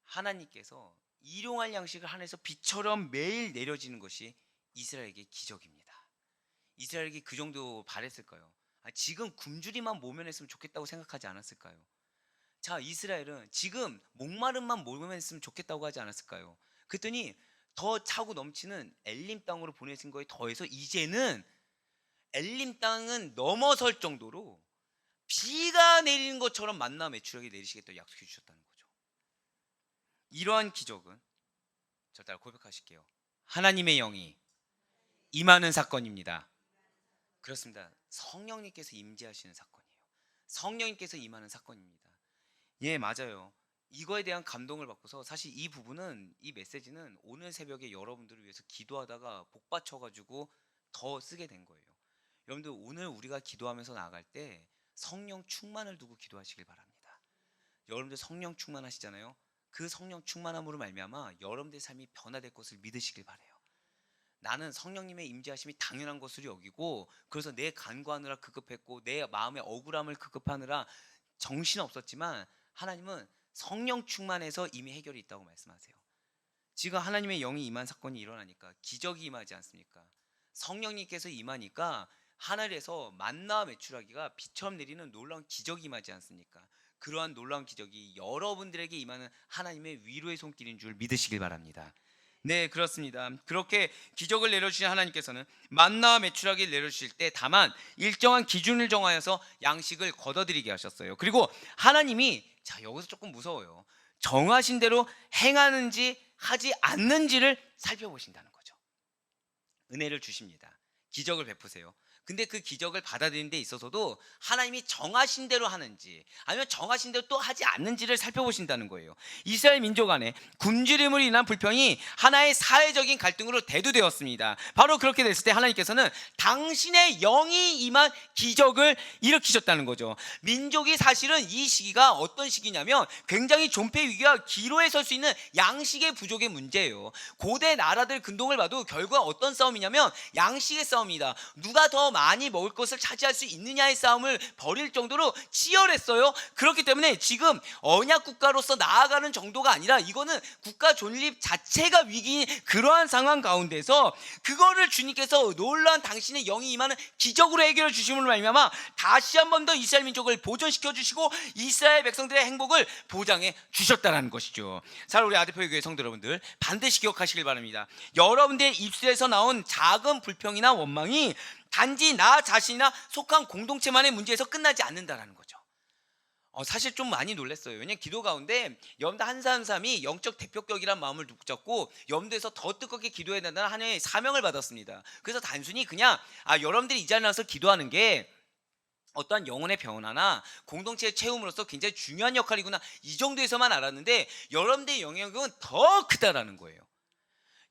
하나님께서 일용할 양식을 하늘에서 비처럼 매일 내려지는 것이 이스라엘에게 기적입니다. 이스라엘에게 그 정도 바랬을까요? 지금 굶주리만 모면했으면 좋겠다고 생각하지 않았을까요? 자, 이스라엘은 지금 목마름만 모면했으면 좋겠다고 하지 않았을까요? 그랬더니 더 차고 넘치는 엘림 땅으로 보내신 거에 더해서 이제는 엘림 땅은 넘어설 정도로 비가 내리는 것처럼 만나 매출하게 내리시겠다고 약속해 주셨다는 거죠. 이러한 기적은 저 따라 고백하실게요. 하나님의 영이 임하는 사건입니다. 그렇습니다. 성령님께서 임재하시는 사건이에요. 성령님께서 임하는 사건입니다. 예, 맞아요. 이거에 대한 감동을 받고서 사실 이 부분은 이 메시지는 오늘 새벽에 여러분들을 위해서 기도하다가 복받쳐가지고 더 쓰게 된 거예요. 여러분들 오늘 우리가 기도하면서 나아갈 때 성령 충만을 두고 기도하시길 바랍니다. 여러분들 성령 충만하시잖아요. 그 성령 충만함으로 말미암아 여러분들의 삶이 변화될 것을 믿으시길 바라요. 나는 성령님의 임재하심이 당연한 것으로 여기고 그래서 내 간구하느라 급급했고 내 마음의 억울함을 급급하느라 정신없었지만 하나님은 성령 충만해서 이미 해결이 있다고 말씀하세요. 지금 하나님의 영이 임한 사건이 일어나니까 기적이 임하지 않습니까? 성령님께서 임하니까 하늘에서 만나 매출하기가 비처럼 내리는 놀라운 기적이 임하지 않습니까? 그러한 놀라운 기적이 여러분들에게 임하는 하나님의 위로의 손길인 줄 믿으시길 바랍니다. 네, 그렇습니다. 그렇게 기적을 내려주신 하나님께서는 만나와 메추라기를 내려주실 때 다만 일정한 기준을 정하여서 양식을 걷어들이게 하셨어요. 그리고 하나님이 자 여기서 조금 무서워요. 정하신 대로 행하는지 하지 않는지를 살펴보신다는 거죠. 은혜를 주십니다. 기적을 베푸세요. 근데 그 기적을 받아들이는 데 있어서도 하나님이 정하신 대로 하는지 아니면 정하신 대로 또 하지 않는지를 살펴보신다는 거예요. 이스라엘 민족 안에 굶주림으로 인한 불평이 하나의 사회적인 갈등으로 대두되었습니다. 바로 그렇게 됐을 때 하나님께서는 당신의 영이 임한 기적을 일으키셨다는 거죠. 민족이 사실은 이 시기가 어떤 시기냐면 굉장히 존폐 위기와 기로에 설 수 있는 양식의 부족의 문제예요. 고대 나라들 근동을 봐도 결과가 어떤 싸움이냐면 양식의 싸움이다. 누가 더 많이 먹을 것을 차지할 수 있느냐의 싸움을 벌일 정도로 치열했어요. 그렇기 때문에 지금 언약 국가로서 나아가는 정도가 아니라 이거는 국가 존립 자체가 위기인 그러한 상황 가운데서 그거를 주님께서 놀라운 당신의 영이 임하는 기적으로 해결해 주심으로 말미암아 다시 한 번 더 이스라엘 민족을 보존시켜 주시고 이스라엘 백성들의 행복을 보장해 주셨다는 것이죠. 사랑하는 우리 아대표의 교회 성도 여러분들 반드시 기억하시길 바랍니다. 여러분들의 입술에서 나온 작은 불평이나 원망이 단지 나 자신이나 속한 공동체만의 문제에서 끝나지 않는다라는 거죠. 사실 좀 많이 놀랐어요. 왜냐하면 기도 가운데 여러분들 한 사람 한 사람이 영적 대표격이란 마음을 붙잡고 염두에서 더 뜨겁게 기도해야 된다는 하나님의 사명을 받았습니다. 그래서 단순히 그냥 여러분들이 이 자리에 나와서 기도하는 게 어떠한 영혼의 변화나 공동체의 채움으로서 굉장히 중요한 역할이구나 이 정도에서만 알았는데 여러분들의 영향력은 더 크다라는 거예요.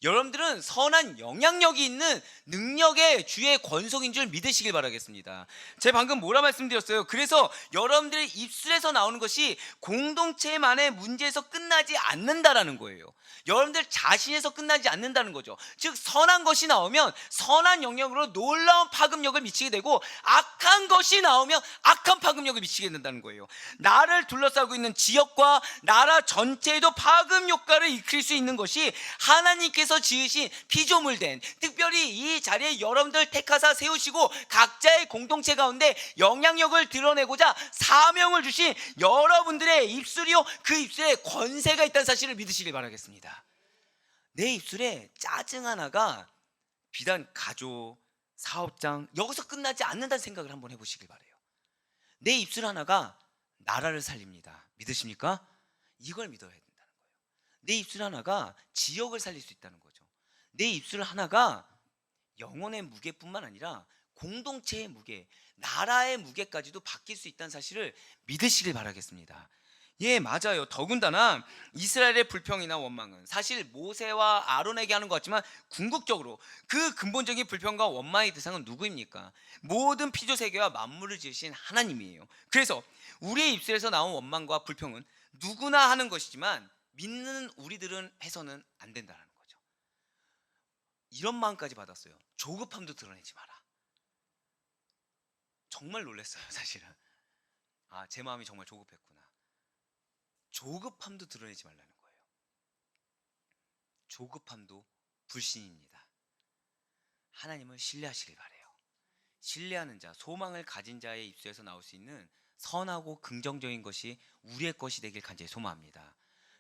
여러분들은 선한 영향력이 있는 능력의 주의 권속인 줄 믿으시길 바라겠습니다. 제가 방금 뭐라 말씀드렸어요? 그래서 여러분들의 입술에서 나오는 것이 공동체만의 문제에서 끝나지 않는다라는 거예요. 여러분들 자신에서 끝나지 않는다는 거죠. 즉 선한 것이 나오면 선한 영역으로 놀라운 파급력을 미치게 되고, 악한 것이 나오면 악한 파급력을 미치게 된다는 거예요. 나를 둘러싸고 있는 지역과 나라 전체에도 파급 효과를 일으킬 수 있는 것이 하나님께서 지으신 피조물된, 특별히 이 자리에 여러분들 택하사 세우시고 각자의 공동체 가운데 영향력을 드러내고자 사명을 주신 여러분들의 입술이요, 그 입술에 권세가 있다는 사실을 믿으시길 바라겠습니다. 내 입술에 짜증 하나가 비단 가족, 사업장 여기서 끝나지 않는다는 생각을 한번 해보시길 바라요. 내 입술 하나가 나라를 살립니다. 믿으십니까? 이걸 믿어야 된다는 거예요. 내 입술 하나가 지역을 살릴 수 있다는 거죠. 내 입술 하나가 영혼의 무게뿐만 아니라 공동체의 무게, 나라의 무게까지도 바뀔 수 있다는 사실을 믿으시길 바라겠습니다. 예, 맞아요. 더군다나 이스라엘의 불평이나 원망은 사실 모세와 아론에게 하는 것 같지만 궁극적으로 그 근본적인 불평과 원망의 대상은 누구입니까? 모든 피조 세계와 만물을 지으신 하나님이에요. 그래서 우리의 입술에서 나온 원망과 불평은 누구나 하는 것이지만 믿는 우리들은 해서는 안 된다는 거죠. 이런 마음까지 받았어요. 조급함도 드러내지 마라. 정말 놀랐어요, 사실은. 제 마음이 정말 조급했구나. 조급함도 드러내지 말라는 거예요. 조급함도 불신입니다. 하나님을 신뢰하시길 바래요. 신뢰하는 자, 소망을 가진 자의 입술에서 나올 수 있는 선하고 긍정적인 것이 우리의 것이 되길 간절히 소망합니다.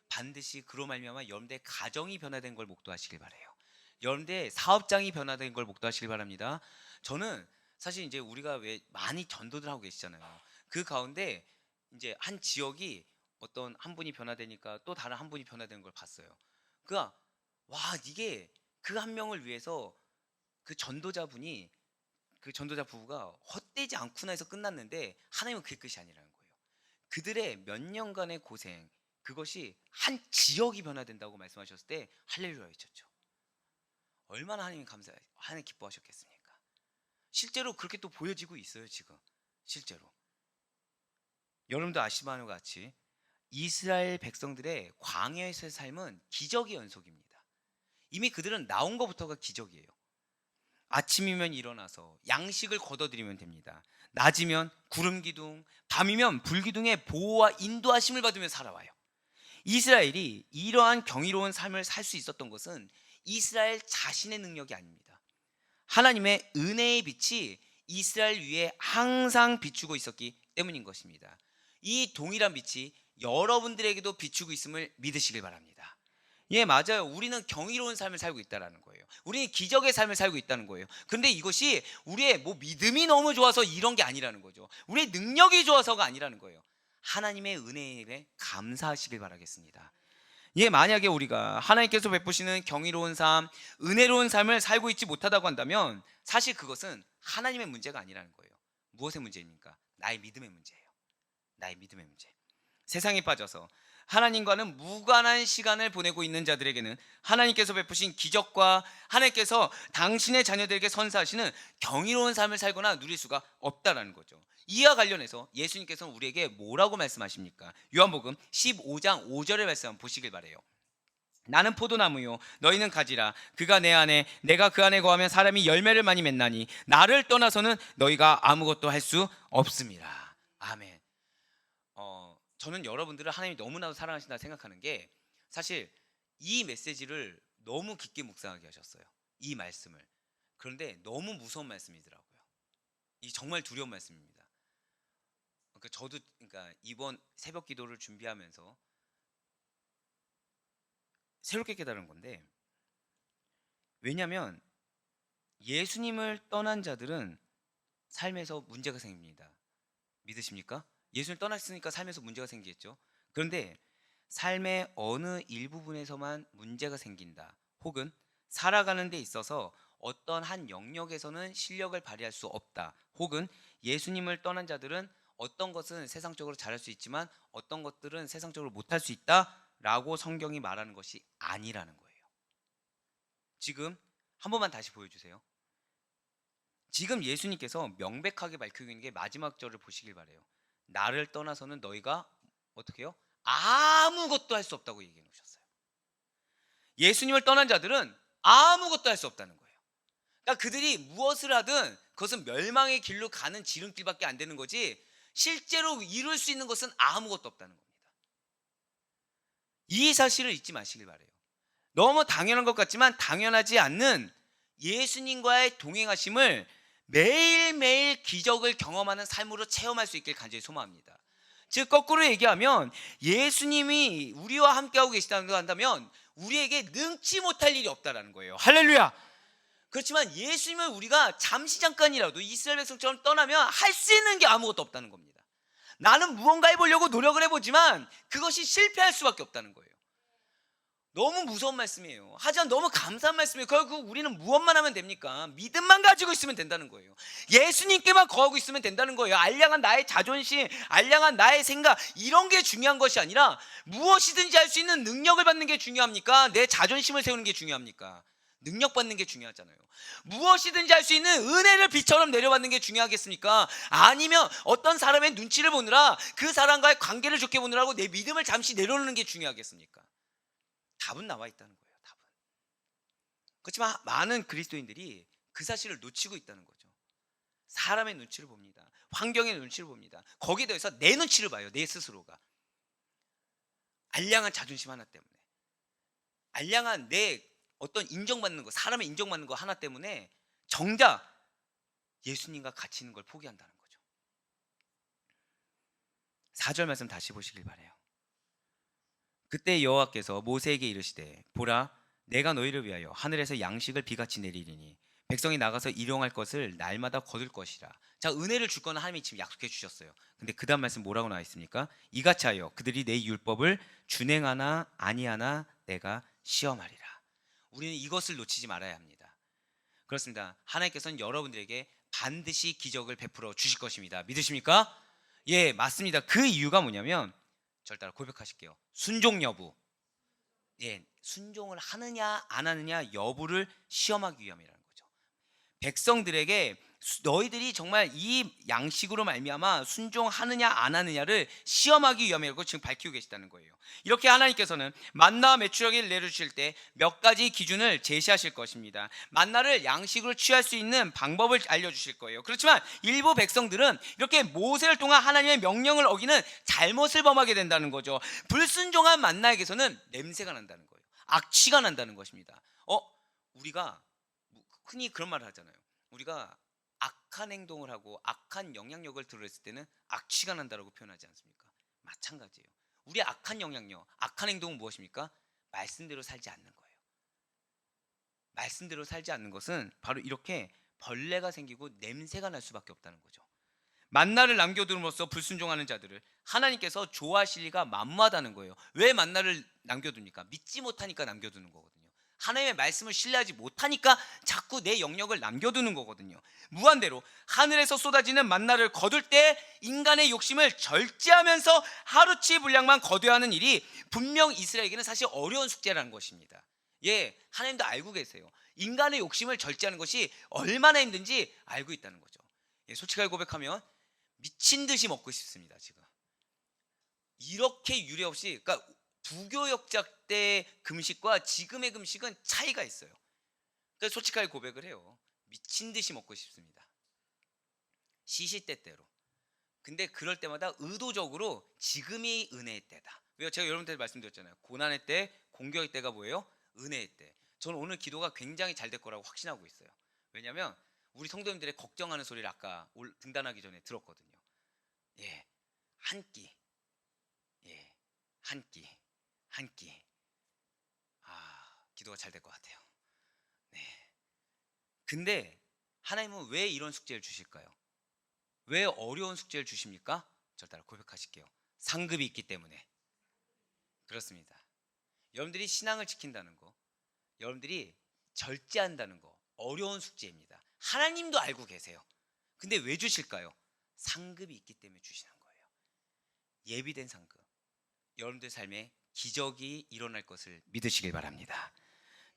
반드시 그로 말미암아 여러분들의 가정이 변화된 걸 목도하시길 바래요. 여러분들의 사업장이 변화된 걸 목도하시길 바랍니다. 저는 사실 이제 우리가 왜 많이 전도들 하고 계시잖아요. 그 가운데 이제 한 지역이 어떤 한 분이 변화되니까 또 다른 한 분이 변화되는 걸 봤어요. 그가 와, 이게 그 한 명을 위해서 그 전도자 부부가 헛되지 않구나 해서 끝났는데, 하나님은 그게 끝이 아니라는 거예요. 그들의 몇 년간의 고생, 그것이 한 지역이 변화된다고 말씀하셨을 때 할렐루야 외쳤죠. 얼마나 하나님 기뻐하셨겠습니까? 실제로 그렇게 또 보여지고 있어요. 지금 실제로 여러분도 아시는 것 같이 이스라엘 백성들의 광야에서의 삶은 기적의 연속입니다. 이미 그들은 나온 것부터가 기적이에요. 아침이면 일어나서 양식을 거둬들이면 됩니다. 낮이면 구름 기둥, 밤이면 불 기둥의 보호와 인도하심을 받으며 살아와요. 이스라엘이 이러한 경이로운 삶을 살 수 있었던 것은 이스라엘 자신의 능력이 아닙니다. 하나님의 은혜의 빛이 이스라엘 위에 항상 비추고 있었기 때문인 것입니다. 이 동일한 빛이 여러분들에게도 비추고 있음을 믿으시길 바랍니다. 예, 맞아요. 우리는 경이로운 삶을 살고 있다는 거예요. 우리는 기적의 삶을 살고 있다는 거예요. 근데 이것이 우리의 믿음이 너무 좋아서 이런 게 아니라는 거죠. 우리의 능력이 좋아서가 아니라는 거예요. 하나님의 은혜에 감사하시길 바라겠습니다. 예, 만약에 우리가 하나님께서 베푸시는 경이로운 삶, 은혜로운 삶을 살고 있지 못하다고 한다면 사실 그것은 하나님의 문제가 아니라는 거예요. 무엇의 문제입니까? 나의 믿음의 문제예요. 나의 믿음의 문제. 세상에 빠져서 하나님과는 무관한 시간을 보내고 있는 자들에게는 하나님께서 베푸신 기적과 하나님께서 당신의 자녀들에게 선사하시는 경이로운 삶을 살거나 누릴 수가 없다라는 거죠. 이와 관련해서 예수님께서는 우리에게 뭐라고 말씀하십니까? 요한복음 15장 5절의 말씀 한번 보시길 바래요. 나는 포도나무요 너희는 가지라. 그가 내 안에 내가 그 안에 거하면 사람이 열매를 많이 맺나니 나를 떠나서는 너희가 아무것도 할 수 없습니다. 아멘. 저는 여러분들을 하나님이 너무나도 사랑하신다 생각하는 게, 사실 이 메시지를 너무 깊게 묵상하게 하셨어요. 이 말씀을. 그런데 너무 무서운 말씀이더라고요. 이 정말 두려운 말씀입니다. 저도 이번 새벽 기도를 준비하면서 새롭게 깨달은 건데, 왜냐하면 예수님을 떠난 자들은 삶에서 문제가 생깁니다. 믿으십니까? 예수를 떠났으니까 삶에서 문제가 생기겠죠. 그런데 삶의 어느 일부분에서만 문제가 생긴다, 혹은 살아가는 데 있어서 어떤 한 영역에서는 실력을 발휘할 수 없다, 혹은 예수님을 떠난 자들은 어떤 것은 세상적으로 잘할 수 있지만 어떤 것들은 세상적으로 못할 수 있다 라고 성경이 말하는 것이 아니라는 거예요. 지금 한 번만 다시 보여주세요. 지금 예수님께서 명백하게 밝히고 있는 게 마지막 절을 보시길 바래요. 나를 떠나서는 너희가 어떻게 해요? 아무것도 할 수 없다고 얘기해 놓으셨어요. 예수님을 떠난 자들은 아무것도 할 수 없다는 거예요. 그러니까 그들이 무엇을 하든 그것은 멸망의 길로 가는 지름길밖에 안 되는 거지, 실제로 이룰 수 있는 것은 아무것도 없다는 겁니다. 이 사실을 잊지 마시길 바래요. 너무 당연한 것 같지만 당연하지 않는 예수님과의 동행하심을 매일매일 기적을 경험하는 삶으로 체험할 수 있길 간절히 소망합니다. 즉 거꾸로 얘기하면 예수님이 우리와 함께하고 계시다고 한다면 우리에게 능치 못할 일이 없다라는 거예요. 할렐루야. 그렇지만 예수님을 우리가 잠시 잠깐이라도 이스라엘 백성처럼 떠나면 할 수 있는 게 아무것도 없다는 겁니다. 나는 무언가 해보려고 노력을 해보지만 그것이 실패할 수밖에 없다는 거예요. 너무 무서운 말씀이에요. 하지만 너무 감사한 말씀이에요. 결국 우리는 무엇만 하면 됩니까? 믿음만 가지고 있으면 된다는 거예요. 예수님께만 거하고 있으면 된다는 거예요. 알량한 나의 자존심, 알량한 나의 생각, 이런 게 중요한 것이 아니라 무엇이든지 할 수 있는 능력을 받는 게 중요합니까? 내 자존심을 세우는 게 중요합니까? 능력 받는 게 중요하잖아요. 무엇이든지 할 수 있는 은혜를 비처럼 내려받는 게 중요하겠습니까? 아니면 어떤 사람의 눈치를 보느라 그 사람과의 관계를 좋게 보느라고 내 믿음을 잠시 내려놓는 게 중요하겠습니까? 답은 나와 있다는 거예요. 답은. 그렇지만 많은 그리스도인들이 그 사실을 놓치고 있다는 거죠. 사람의 눈치를 봅니다. 환경의 눈치를 봅니다. 거기에 더해서 내 눈치를 봐요. 내 스스로가. 알량한 자존심 하나 때문에, 알량한 내 어떤 인정받는 거, 사람의 인정받는 거 하나 때문에 정작 예수님과 같이 있는 걸 포기한다는 거죠. 4절 말씀 다시 보시길 바라요. 그때 여호와께서 모세에게 이르시되 보라 내가 너희를 위하여 하늘에서 양식을 비같이 내리리니 백성이 나가서 일용할 것을 날마다 거둘 것이라. 자, 은혜를 줄 거는 하나님이 지금 약속해 주셨어요. 근데 그 다음 말씀 뭐라고 나와 있습니까? 이같이 하여 그들이 내 율법을 준행하나 아니하나 내가 시험하리라. 우리는 이것을 놓치지 말아야 합니다. 그렇습니다. 하나님께서는 여러분들에게 반드시 기적을 베풀어 주실 것입니다. 믿으십니까? 예, 맞습니다. 그 이유가 뭐냐면 저를 따라 고백하실게요. 순종 여부. 예, 순종을 하느냐 안 하느냐 여부를 시험하기 위함이라는 거죠. 백성들에게 너희들이 정말 이 양식으로 말미암아 순종하느냐 안 하느냐를 시험하기 위함이라고 지금 밝히고 계시다는 거예요. 이렇게 하나님께서는 만나와 메추라기를 내려주실 때 몇 가지 기준을 제시하실 것입니다. 만나를 양식으로 취할 수 있는 방법을 알려주실 거예요. 그렇지만 일부 백성들은 이렇게 모세를 통한 하나님의 명령을 어기는 잘못을 범하게 된다는 거죠. 불순종한 만나에게서는 냄새가 난다는 거예요. 악취가 난다는 것입니다. 우리가 흔히 그런 말을 하잖아요. 우리가 악한 행동을 하고 악한 영향력을 드러냈을 때는 악취가 난다라고 표현하지 않습니까? 마찬가지예요. 우리의 악한 영향력, 악한 행동은 무엇입니까? 말씀대로 살지 않는 거예요. 말씀대로 살지 않는 것은 바로 이렇게 벌레가 생기고 냄새가 날 수밖에 없다는 거죠. 만나를 남겨둠으로써 불순종하는 자들을 하나님께서 좋아하실 리가 만무하다는 거예요. 왜 만나를 남겨둡니까? 믿지 못하니까 남겨두는 거거든요. 하나님의 말씀을 신뢰하지 못하니까 자꾸 내 영역을 남겨두는 거거든요. 무한대로 하늘에서 쏟아지는 만나를 거둘 때 인간의 욕심을 절제하면서 하루치 분량만 거둬야 하는 일이 분명 이스라엘에게는 사실 어려운 숙제라는 것입니다. 예, 하나님도 알고 계세요. 인간의 욕심을 절제하는 것이 얼마나 힘든지 알고 있다는 거죠. 예, 솔직하게 고백하면 미친 듯이 먹고 싶습니다. 지금 이렇게 유례 없이, 그러니까 부교 역작 때 금식과 지금의 금식은 차이가 있어요. 그러니까 솔직하게 고백을 해요. 미친 듯이 먹고 싶습니다. 시시때때로. 근데 그럴 때마다 의도적으로 지금이 은혜의 때다. 왜요? 제가 여러분한테 말씀드렸잖아요. 고난의 때, 공격의 때가 뭐예요? 은혜의 때. 저는 오늘 기도가 굉장히 잘 될 거라고 확신하고 있어요. 왜냐하면 우리 성도님들의 걱정하는 소리를 아까 등단하기 전에 들었거든요. 예, 한 끼, 예, 한 끼, 한 끼. 기도가 잘 될 것 같아요. 네. 근데 하나님은 왜 이런 숙제를 주실까요? 왜 어려운 숙제를 주십니까? 저를 따라 고백하실게요. 상급이 있기 때문에. 그렇습니다. 여러분들이 신앙을 지킨다는 거, 여러분들이 절제한다는 거 어려운 숙제입니다. 하나님도 알고 계세요. 근데 왜 주실까요? 상급이 있기 때문에 주시는 거예요. 예비된 상급. 여러분들 삶에 기적이 일어날 것을 믿으시길 바랍니다.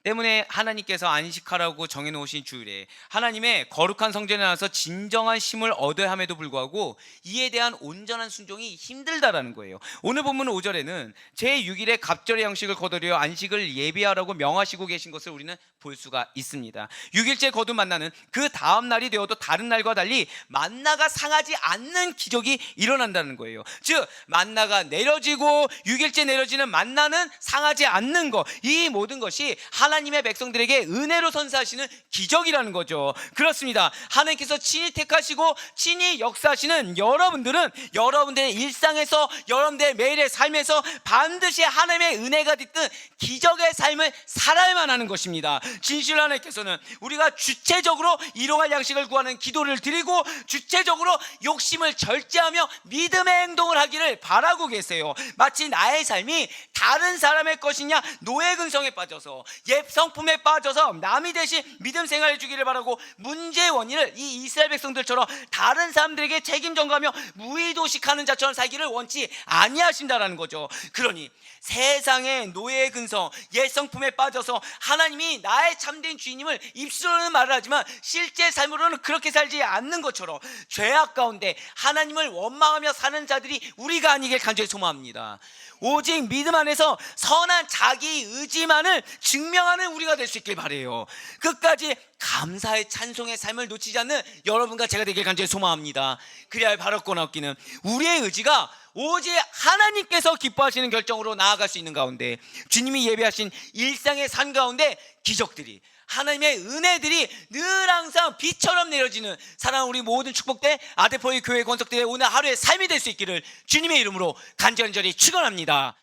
때문에 하나님께서 안식하라고 정해놓으신 주일에 하나님의 거룩한 성전에 나와서 진정한 쉼을 얻어야 함에도 불구하고 이에 대한 온전한 순종이 힘들다라는 거예요. 오늘 본문 5절에는 제6일에 갑절의 양식을 거두려 안식을 예비하라고 명하시고 계신 것을 우리는 볼 수가 있습니다. 6일째 거둔 만나는 그 다음 날이 되어도 다른 날과 달리 만나가 상하지 않는 기적이 일어난다는 거예요. 즉 만나가 내려지고 6일째 내려지는 만나는 상하지 않는 것, 이 모든 것이 하나님의 백성들에게 은혜로 선사하시는 기적이라는 거죠. 그렇습니다. 하나님께서 친히 택하시고 친히 역사하시는 여러분들은 여러분들의 일상에서, 여러분들의 매일의 삶에서 반드시 하나님의 은혜가 깃든 기적의 삶을 살아야만 하는 것입니다. 진실로 하나님께서는 우리가 주체적으로 일용할 양식을 구하는 기도를 드리고 주체적으로 욕심을 절제하며 믿음의 행동을 하기를 바라고 계세요. 마치 나의 삶이 다른 사람의 것이냐 노예 근성에 빠져서 옛 성품에 빠져서 남이 대신 믿음 생활해 주기를 바라고 문제의 원인을 이 이스라엘 백성들처럼 다른 사람들에게 책임 전가하며 무의도식하는 자처럼 살기를 원치 아니하신다라는 거죠. 그러니 세상의 노예의 근성, 옛 성품에 빠져서 하나님이 나의 참된 주인임을 입술로는 말을 하지만 실제 삶으로는 그렇게 살지 않는 것처럼 죄악 가운데 하나님을 원망하며 사는 자들이 우리가 아니길 간절히 소망합니다. 오직 믿음 안에서 선한 자기 의지만을 증명하는 우리가 될 수 있길 바라요. 끝까지 감사의 찬송의 삶을 놓치지 않는 여러분과 제가 되길 간절히 소망합니다. 그래야 바랄거나 없기는 우리의 의지가 오직 하나님께서 기뻐하시는 결정으로 나아갈 수 있는 가운데 주님이 예배하신 일상의 삶 가운데 기적들이, 하나님의 은혜들이 늘 항상 비처럼 내려지는 사랑하는 우리 모든 축복된 아데포이 교회 권속들의 오늘 하루의 삶이 될 수 있기를 주님의 이름으로 간절히 축원합니다.